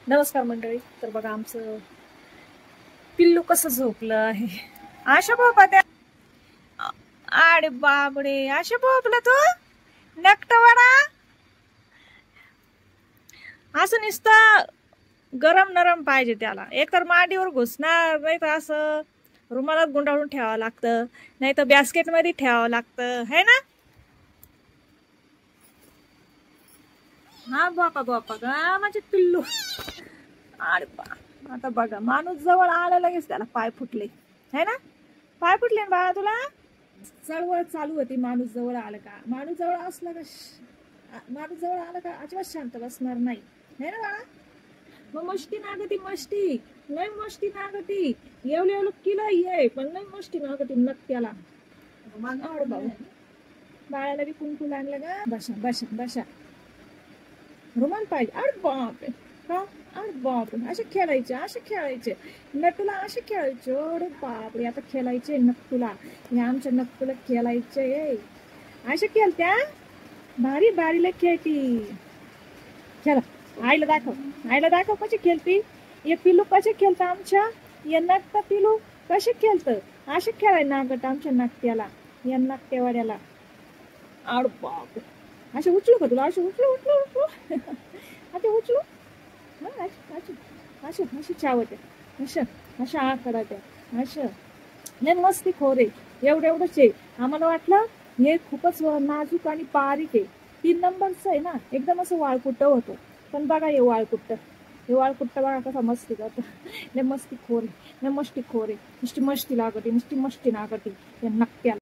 नमस्कार मंडळी. तर बघा आमचं पिल्लू कसं झोपलं आहे. आशा बाबा त्या आडे बाबडे आशा बाबला तो नकटवाडा असं नुसतं गरम नरम पाहिजे त्याला. एक तर मांडीवर घुसणार, नाही तर असं रुमालात गुंडाळून ठेवावं लागतं, नाही तर बॅस्केट मध्ये ठेवावं लागतं, है ना. हा बापा बापा गा माझे पिल्लू. अरे बा, आता बघा माणूस जवळ आला लगेच त्याला पाय फुटले, है ना. पाय फुटले ना बाळा तुला. चळवळ चालू होती. माणूस जवळ आलं का, माणूस जवळ असला का, माणूस जवळ आला का अजिबात शांत बसणार नाही, है ना बाळा. मग मस्ती नागती मस्ती, लय मस्ती नागती. एवढं एवढं किला ये पण लय मस्ती नागती नक्त्याला. बाबा बाळाला बी कुंकू लागलं का. बसा बसा बसा. रुमाल पाहिजे. अरे बापरे. का. अरे बापरे. असे खेळायचे, असे खेळायचे नटूला, असे खेळायचे. अरे बापरे. आता खेळायचे नक्तूला, हे आमच्या नक्तूला खेळायचे. असे खेळत्या भारी भारीला खेळती. खेळा. आईला दाखव, आईला दाखव कशी खेळती. हे पिलू कसे खेळतं आमच्या. या नकटा पिलू कसे खेळतं. असे खेळाय नागट आमच्या नाकट्याला, या नाकट्यावाड्याला. अरे बापरे. असे उचलू का तुला. असे उचलू उचलू उचलू. आता उचलू. अशी चावत्या, अशा अशा आकडात्या, अशा लय मस्ती खोर आहे. एवढंच आहे. आम्हाला वाटलं हे खूपच नाजूक आणि बारीक आहे. 3 नंबरचं आहे ना, एकदम असं वाळकुट्ट होतं. पण बघा हे वाळकुट्ट बघा कसा मस्ती करतो. लय मस्ती खोर आहे, लय मस्ती खोर आहे. नुसती मस्ती लागते, नुसती मस्ती लागते या नकट्याला.